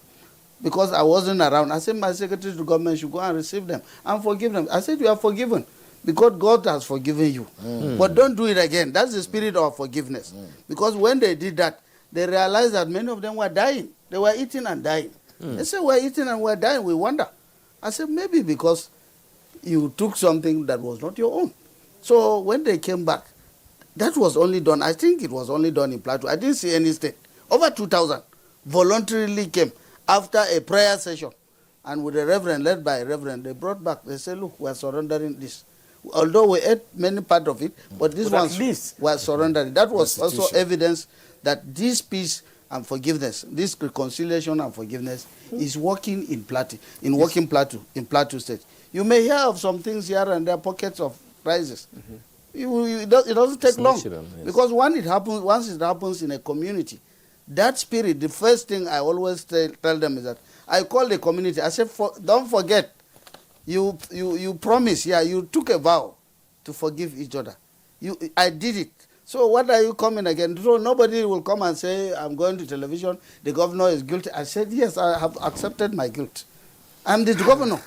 Because I wasn't around, I said, my secretary to government should go and receive them and forgive them. I said, you are forgiven because God has forgiven you. But don't do it again. That's the spirit of forgiveness. Because when they did that, they realized that many of them were dying. They were eating and dying. They said, we're eating and we're dying. We wonder. I said, maybe because you took something that was not your own. So when they came back, that was only done, I think it was only done in Plateau. I didn't see any state. Over 2,000 voluntarily came after a prayer session. And with a reverend, led by a reverend, they brought back. They said, look, we're surrendering this. Although we ate many part of it, but these ones were surrendering. That was also evidence that this peace and forgiveness, this reconciliation and forgiveness is working in Plateau, in Plateau State. You may hear of some things here and there, pockets of crisis. It doesn't take long. Because once it happens in a community, that spirit, the first thing I always tell them is that I call the community. I say, don't forget, you promised, you took a vow to forgive each other. I did it. So what are you coming again? So nobody will come and say, I'm going to television, the governor is guilty. I said, yes, I have accepted my guilt. I'm the governor.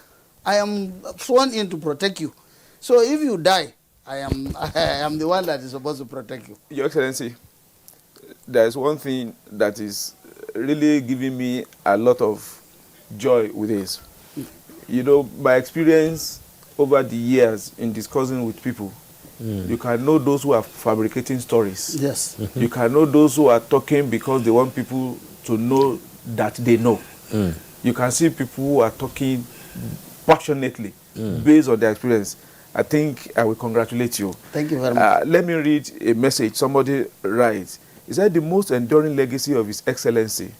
I am sworn in to protect you. So if you die, I am the one that is supposed to protect you. Your Excellency, there is one thing that is really giving me a lot of joy with this. You know, my experience over the years in discussing with people, you can know those who are fabricating stories. Yes. You can know those who are talking because they want people to know that they know. You can see people who are talking passionately based on their experience. I think I will congratulate you. Thank you very much. Let me read a message somebody writes. He said, the most enduring legacy of His Excellency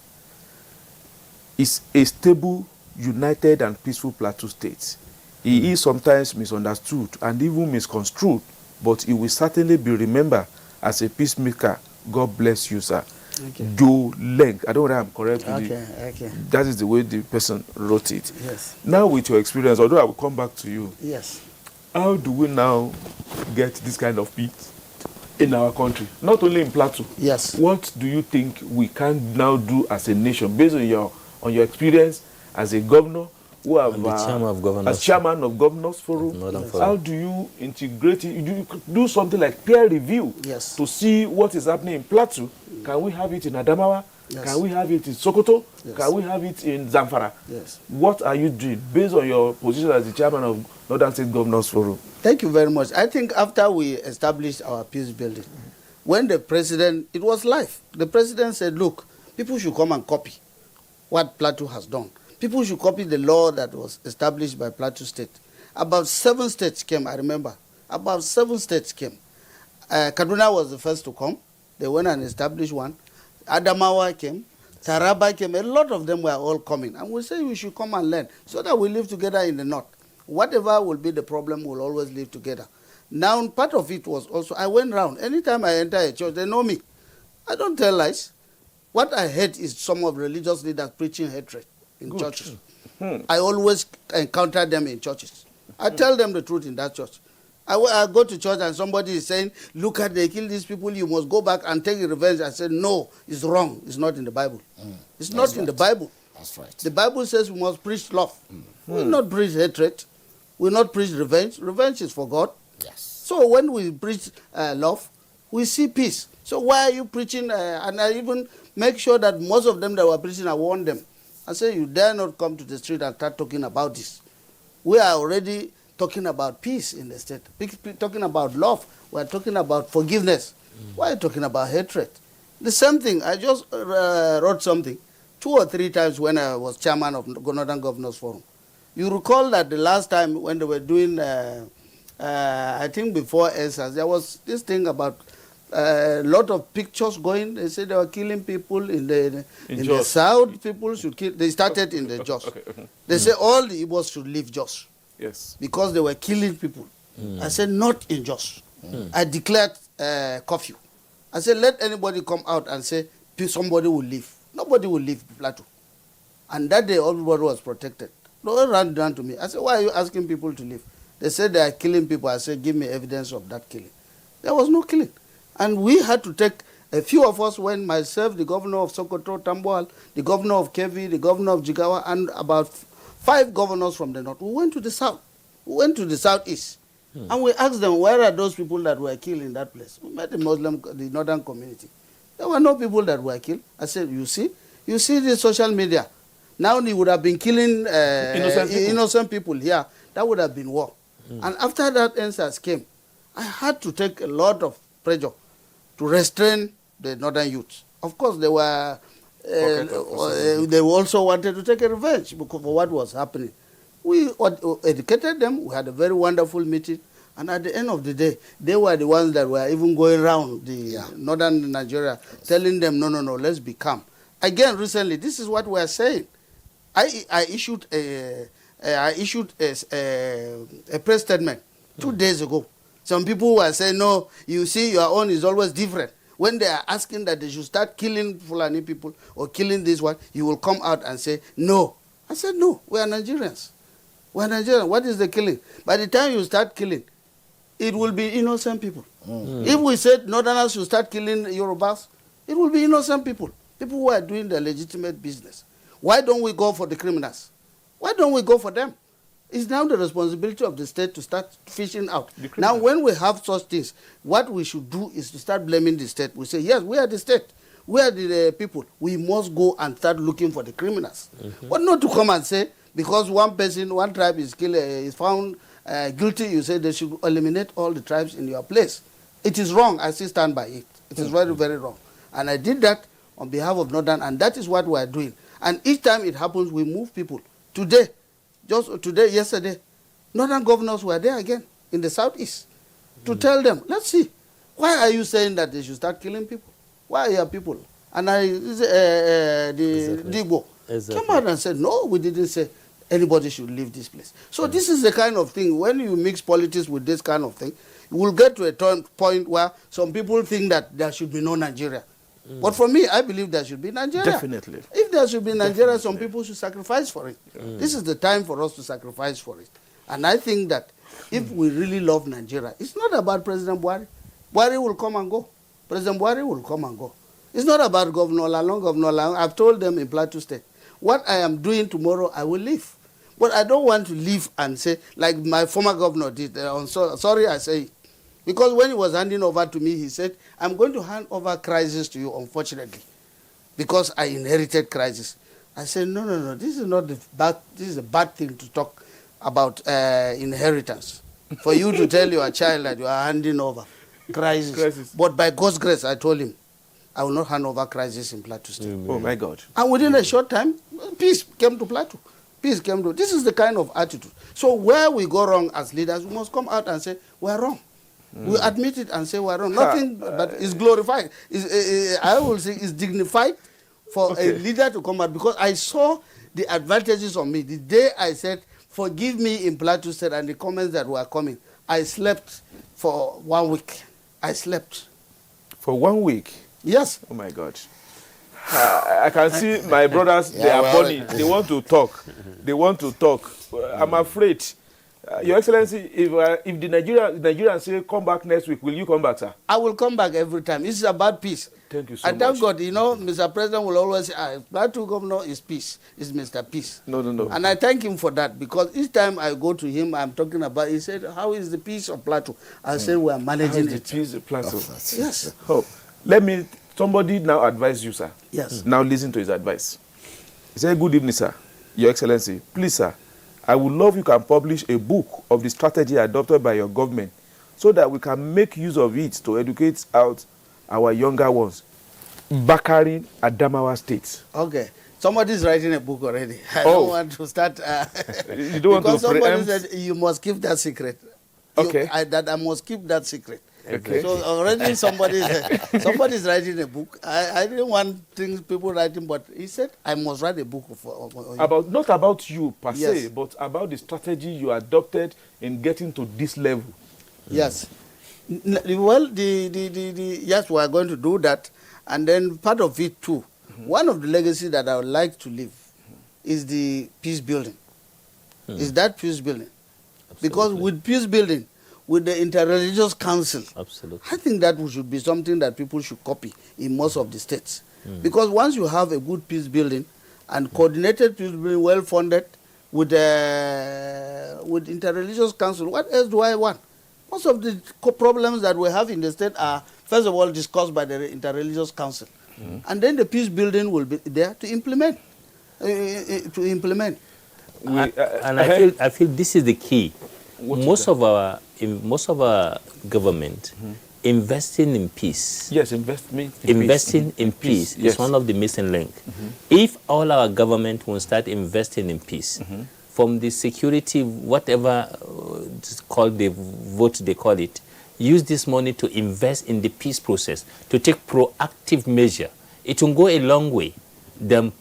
is a stable, united and peaceful Plateau State. He is sometimes misunderstood and even misconstrued, but he will certainly be remembered as a peacemaker. God bless you, sir. Okay. Joe Leng. I don't know if I'm correct with Okay. That is the way the person wrote it. Yes. Now with your experience, although I will come back to you. Yes. How do we now get this kind of peace in our country? Not only in Plateau. Yes. What do you think we can now do as a nation, based on your experience as a governor, who have as chairman of Governors Forum? How do you integrate it? You do something like peer review to see what is happening in Plateau. Can we have it in Adamawa? Yes. Can we have it in Sokoto? Yes. Can we have it in Zamfara? Yes. What are you doing based on your position as the chairman of Northern State Governors Forum? Thank you very much. I think after we established our peace building, when the president, it was live. The president said, look, people should come and copy what Plateau has done. People should copy the law that was established by Plateau State. About 7 states came, I remember. About 7 states came. Kaduna was the first to come. They went and established one. Adamawa came. Taraba came. A lot of them were all coming. And we say we should come and learn so that we live together in the north. Whatever will be the problem, we'll always live together. Now, part of it was also, I went round. Anytime I enter a church, they know me. I don't tell lies. What I hate is some of religious leaders preaching hatred in churches. I always encounter them in churches. I tell them the truth in that church. I go to church and somebody is saying, look at they kill these people, you must go back and take revenge. I said, no, it's wrong. It's not in the Bible. It's not in the Bible. That's right. The Bible says we must preach love. We will not preach hatred. We will not preach revenge. Revenge is for God. Yes. So when we preach love, we see peace. So why are you preaching? And I even make sure that most of them that were preaching, I warn them. I say, you dare not come to the street and start talking about this. We are already talking about peace in the state, talking about love. We are talking about forgiveness. Why are you talking about hatred? The same thing, I just wrote something 2 or 3 times when I was chairman of Northern Governors Forum. You recall that the last time when they were doing, I think before ESAS, there was this thing about a lot of pictures going. They said they were killing people in the south. People should kill. They started in the Jos. Okay. They say all the Igbos should leave Jos. Yes. Because they were killing people. I said, not in Jos. I declared curfew. I said, let anybody come out and say somebody will leave. Nobody will leave Plateau. And that day, everybody was protected. No one ran down to me. I said, why are you asking people to leave? They said they are killing people. I said, give me evidence of that killing. There was no killing. And we had to take, a few of us went, myself, the governor of Sokoto, Tambuwal, the governor of Kebbi, the governor of Jigawa, and about 5 governors from the north. We went to the south. We went to the southeast. And we asked them, where are those people that were killed in that place? We met the northern community. There were no people that were killed. I said, you see the social media. Now they would have been killing innocent people here. That would have been war. And after that answers came, I had to take a lot of pressure to restrain the northern youth. Of course, they were they also wanted to take a revenge for what was happening. We educated them. We had a very wonderful meeting. And at the end of the day, they were the ones that were even going around the northern Nigeria, telling them, no, let's be calm. Again, recently, this is what we are saying. I issued a press statement 2 days ago. Some people were saying, no, you see, your own is always different. When they are asking that they should start killing Fulani people or killing this one, you will come out and say, no. I said, no, we are Nigerians. We are Nigerians. What is the killing? By the time you start killing, it will be innocent people. If we said Northerners should start killing Yorubas, it will be innocent people. People who are doing their legitimate business. Why don't we go for the criminals? Why don't we go for them? It's now the responsibility of the state to start fishing out. Now, when we have such things, what we should do is to start blaming the state. We say, yes, we are the state. We are the people. We must go and start looking for the criminals. But not to come and say, because one person, one tribe is found guilty, you say they should eliminate all the tribes in your place. It is wrong. I still stand by it. It is very, very wrong. And I did that on behalf of Northern, and that is what we are doing. And each time it happens, we move people. Today, yesterday, Northern governors were there again in the southeast to tell them, let's see, why are you saying that they should start killing people? Why are your people? And the Igbo came out and said, no, we didn't say anybody should leave this place. So this is the kind of thing, when you mix politics with this kind of thing, you will get to a point where some people think that there should be no Nigeria. But for me, I believe there should be Nigeria. Definitely. If there should be Nigeria, some people should sacrifice for it. This is the time for us to sacrifice for it. And I think that if we really love Nigeria, it's not about President Buhari. Buhari will come and go. President Buhari will come and go. It's not about Governor Lalong. I've told them in Plateau State, what I am doing tomorrow, I will leave. But I don't want to leave and say, like my former governor did. Sorry, I say it. Because when he was handing over to me, he said, I'm going to hand over crisis to you, unfortunately, because I inherited crisis. I said, no, this is not this is a bad thing to talk about inheritance. For you to tell your child that you are handing over crisis. But by God's grace, I told him, I will not hand over crisis in Plateau State. Oh, my God. And within a short time, peace came to Plateau. Peace came to. This is the kind of attitude. So where we go wrong as leaders, we must come out and say we're wrong. We admit it and say we're wrong. Nothing but is glorified. I will say is dignified for a leader to come out, because I saw the advantages of me. The day I said, forgive me in Plateau State, and the comments that were coming, I slept for 1 week. I slept. For 1 week? Yes. Oh my God. I can see my brothers, they are burning. They want to talk. They want to talk. I'm afraid. Your Excellency, if the Nigerians say come back next week, will you come back, sir? I will come back every time. It's about peace. Thank you so much. And thank God, Mr. President will always say, Plateau Governor is peace, is Mr. Peace. No. And I thank him for that, because each time I go to him, I'm talking about, he said, how is the peace of Plateau? I said, we are managing the it. peace of Plateau? Yes. Oh, somebody now advise you, sir. Yes. Now listen to his advice. He said, good evening, sir. Your Excellency, please, sir, I would love you can publish a book of the strategy adopted by your government so that we can make use of it to educate out our younger ones. Bakari, Adamawa State. Okay. Somebody's writing a book already. I don't want to start. You don't want to because somebody preempt? said you must keep that secret. Okay. I must keep that secret. Okay. So already somebody's writing a book. I didn't want people writing, but he said I must write a book for about, not about you per se, Yes. but about the strategy you adopted in getting to this level. Yes. Well, yes, we are going to do that, and then part of it too. One of the legacies that I would like to leave is the peace building. Is that peace building? Absolutely. Because with peace building, with the interreligious council, Absolutely. I think that should be something that people should copy in most of the states. Because once you have a good peace building and coordinated peace building, well funded, with interreligious council, what else do I want? Most of the problems that we have in the state are, first of all, discussed by the interreligious council. And then the peace building will be there to implement. I feel this is the key. Most of our government investing in peace. Yes, investing in peace Yes. is one of the missing link. If all our government will start investing in peace, from the security, whatever called the vote they call it, use this money to invest in the peace process, to take proactive measure. It will go a long way than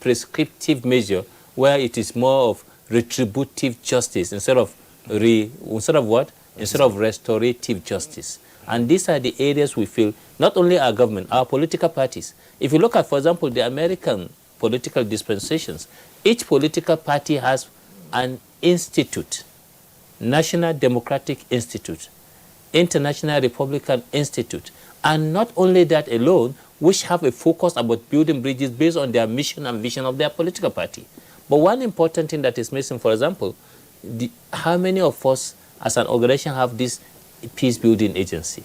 prescriptive measure, where it is more of retributive justice instead of restorative justice. And these are the areas we feel, not only our government, our political parties. If you look at, for example, the American political dispensations, each political party has an institute: National Democratic Institute, International Republican Institute, and not only that alone, which have a focus about building bridges based on their mission and vision of their political party. But one important thing that is missing, for example, how many of us as an organization have this peace-building agency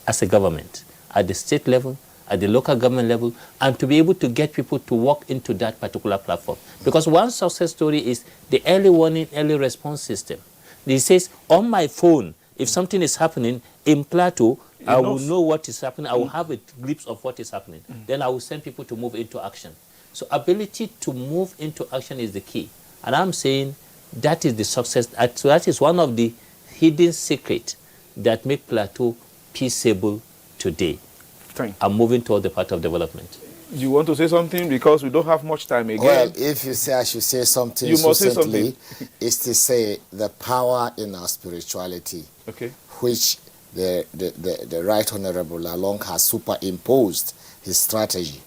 as a government, at the state level, at the local government level, and to be able to get people to walk into that particular platform. Because one success story is the early warning, early response system. It says, on my phone, if something is happening in Plateau, I will know what is happening. I will have a glimpse of what is happening. Then I will send people to move into action. So ability to move into action is the key. And I'm saying that is the success. So that is one of the hidden secrets that make Plateau peaceable today. I'm moving toward the path of development. You want to say something, because we don't have much time again? Well, if you say I should say something, you must say something. is to say the power in our spirituality, which the Right Honorable Lalong has superimposed his strategy,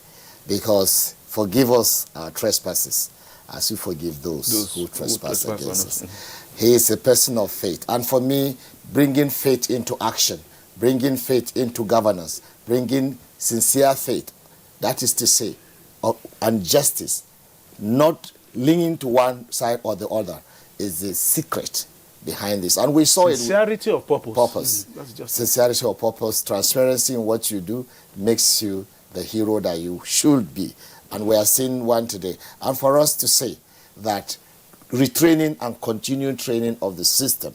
because forgive us our trespasses as we forgive those who trespass against us. He is a person of faith, and for me, bringing faith into action, bringing faith into governance, bringing sincere faith, that is to say, and justice, not leaning to one side or the other, is the secret behind this. And we saw sincerity of purpose. That's just sincerity of purpose, transparency in what you do makes you the hero that you should be. And we are seeing one today. And for us to say that retraining and continuing training of the system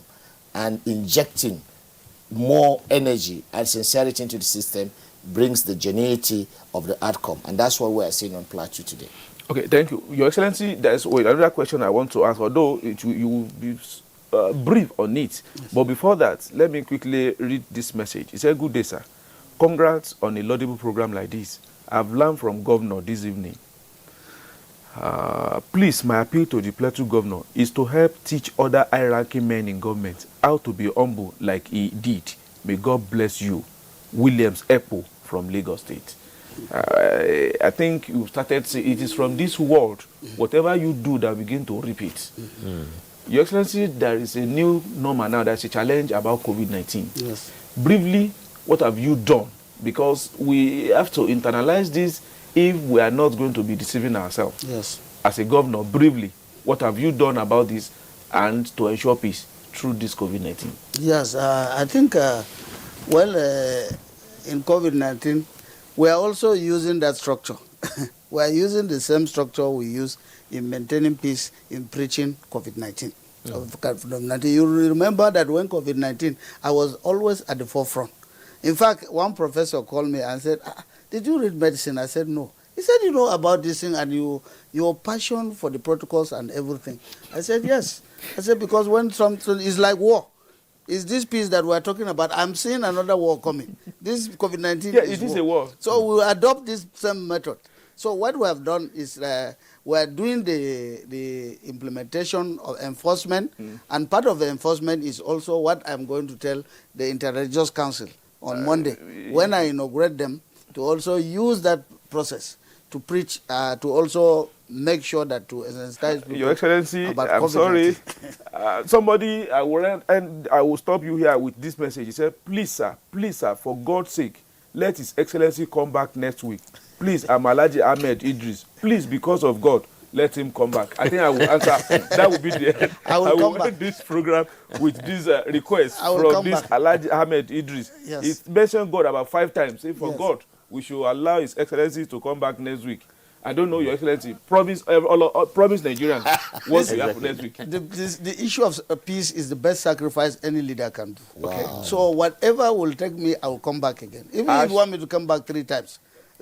and injecting more energy and sincerity into the system brings the genuinity of the outcome. And that's what we are seeing on Plateau today. Okay, thank you. Your Excellency, there's another question I want to ask, although you will be brief on it. Yes. But before that, let me quickly read this message. It said, "Good day, sir. Congrats on a laudable program like this. I've learned from Governor this evening. Please, my appeal to the Plateau Governor is to help teach other high-ranking men in government how to be humble like he did. May God bless you. Williams Epo from Lagos State." I think you started saying it is from this world, whatever you do, that begin to repeat. Your Excellency, there is a new normal now. There's a challenge about COVID-19. Yes. Briefly, what have you done? Because we have to internalize this if we are not going to be deceiving ourselves. Yes. As a governor, briefly, what have you done about this and to ensure peace through this COVID-19? Yes, I think, in COVID-19, we are also using that structure. We are using the same structure we use in maintaining peace in preaching COVID-19. You remember that when COVID-19, I was always at the forefront. In fact, one professor called me and said, "Did you read medicine?" I said, "No." He said, "You know about this thing and your passion for the protocols and everything." I said, "Yes." I said, "Because when something is like war, is this peace that we're talking about? I'm seeing another war coming. This COVID-19 it is a war. So we will adopt this same method." So what we have done is we are doing the implementation of enforcement, and part of the enforcement is also what I'm going to tell the Interreligious Council on Monday, when I inaugurate them, to also use that process to preach, to also make sure that to sensitize people. Your Excellency, about I'm COVID-19. sorry. Somebody, I will stop you here with this message. He said, please, sir, for God's sake, let His Excellency come back next week. Please, I'm Alhaji Ahmed Idris. Please, because of God, let him come back. I think I will answer. That will be the end. I will end this program with this request from this Alhaji Ahmed Idris. Yes. He mentioned God about 5 times. Say, for Yes. God, we should allow His Excellency to come back next week. I don't know, Your Excellency. Promise Nigerians what will happen next week. The issue of peace is the best sacrifice any leader can do. Wow. Okay. So whatever will take me, I will come back again. Even if you want me to come back 3 times,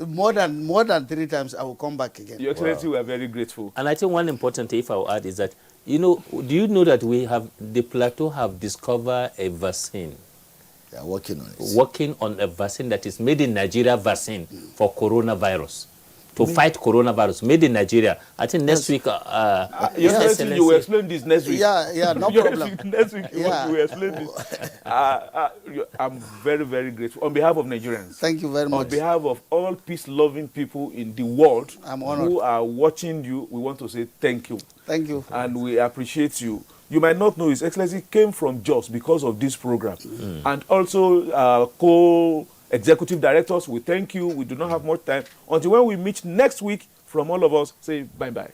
more than 3 times, I will come back again. Your Excellency, we are very grateful. And I think one important thing, if I will add, is that, do you know that the Plateau have discovered a vaccine? They are working on it. Working on a vaccine that is made in Nigeria vaccine for coronavirus. To fight coronavirus, made in Nigeria. I think next week... Your Excellency, you will explain this next week. Yeah, no problem. Next week, you will explain this. I'm very, very grateful. On behalf of Nigerians. Thank you very much. On behalf of all peace-loving people in the world I'm honored. who are watching you, we want to say thank you. Thank you. And we appreciate you. You might not know His Excellency came from Jos because of this program. And also co-executive directors, we thank you. We do not have much time. Until when we meet next week, from all of us, say bye-bye.